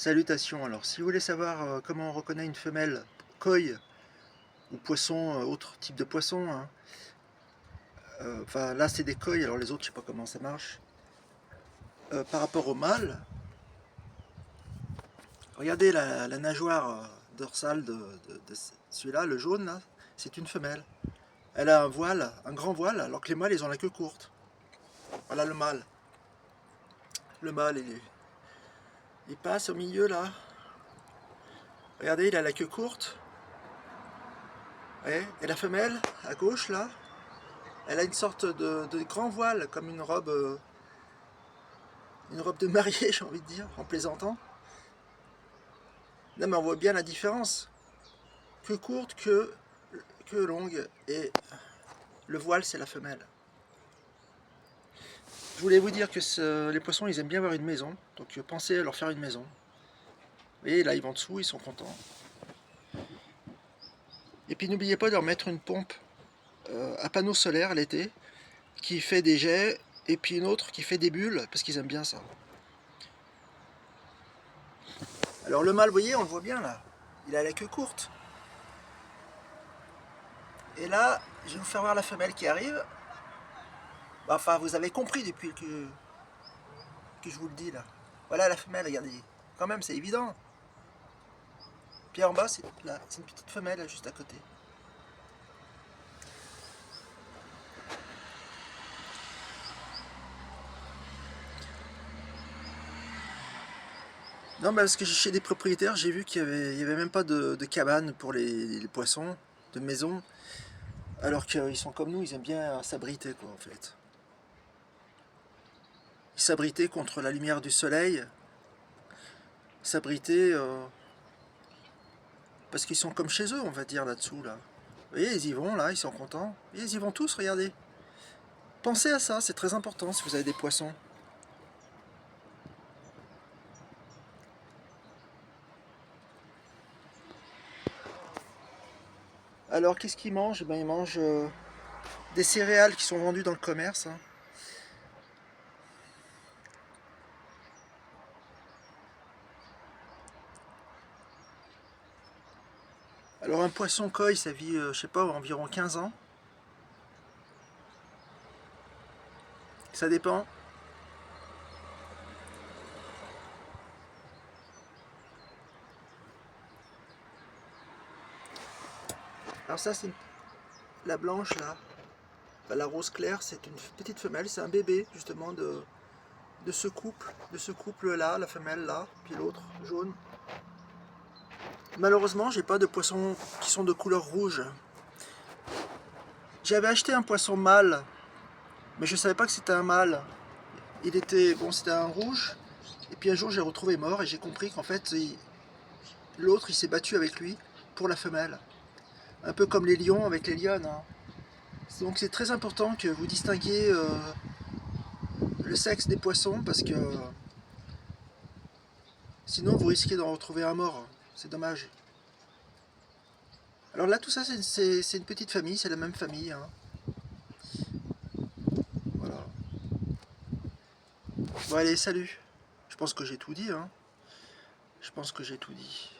Salutations. Alors, si vous voulez savoir comment on reconnaît une femelle koi ou poisson, autre type de poisson, hein, enfin là c'est des koi, alors les autres je sais pas comment ça marche. Par rapport au mâle, regardez la nageoire dorsale de celui-là, le jaune là, c'est une femelle. Elle a un voile, un grand voile, alors que les mâles ils ont la queue courte. Voilà le mâle. Le mâle il passe au milieu là. Regardez, il a la queue courte. Ouais. Et la femelle, à gauche là, elle a une sorte de grand voile, comme une robe de mariée, j'ai envie de dire, en plaisantant. Non mais on voit bien la différence. Queue courte, queue longue, et le voile c'est la femelle. Je voulais vous dire que les poissons ils aiment bien avoir une maison, donc pensez à leur faire une maison. Vous voyez là ils vont dessous, ils sont contents. Et puis n'oubliez pas de leur mettre une pompe à panneau solaire l'été, qui fait des jets, et puis une autre qui fait des bulles, parce qu'ils aiment bien ça. Alors le mâle, vous voyez, on le voit bien là, il a la queue courte. Et là, je vais vous faire voir la femelle qui arrive. Enfin, vous avez compris depuis que je vous le dis là. Voilà la femelle, regardez. Quand même, c'est évident. Puis en bas, c'est une petite femelle là, juste à côté. Non, parce que chez des propriétaires, j'ai vu qu'il y avait même pas de cabane pour les poissons, de maison. Alors qu'ils sont comme nous, ils aiment bien s'abriter quoi en fait. Ils s'abriter contre la lumière du soleil. S'abriter parce qu'ils sont comme chez eux, on va dire là-dessous là. Vous voyez, ils y vont là, ils sont contents. Et ils y vont tous, regardez. Pensez à ça, c'est très important si vous avez des poissons. Alors qu'est-ce qu'ils mangent? Ben, ils mangent des céréales qui sont vendues dans le commerce, hein. Alors un poisson koi, ça vit, je sais pas, environ 15 ans. Ça dépend. Alors ça c'est la blanche là. Ben, la rose claire c'est une petite femelle, c'est un bébé justement de ce couple là, la femelle là, puis l'autre jaune. Malheureusement j'ai pas de poissons qui sont de couleur rouge. J'avais acheté un poisson mâle, mais je savais pas que c'était un mâle. Il était, bon c'était un rouge, et puis un jour j'ai retrouvé mort et j'ai compris qu'en fait l'autre il s'est battu avec lui pour la femelle. Un peu comme les lions avec les lionnes, hein. Donc c'est très important que vous distinguiez le sexe des poissons parce que sinon vous risquez d'en retrouver un mort. C'est dommage. Alors là tout ça c'est une petite famille, c'est la même famille, hein. Voilà. Bon allez, salut. Je pense que j'ai tout dit, hein. Je pense que j'ai tout dit.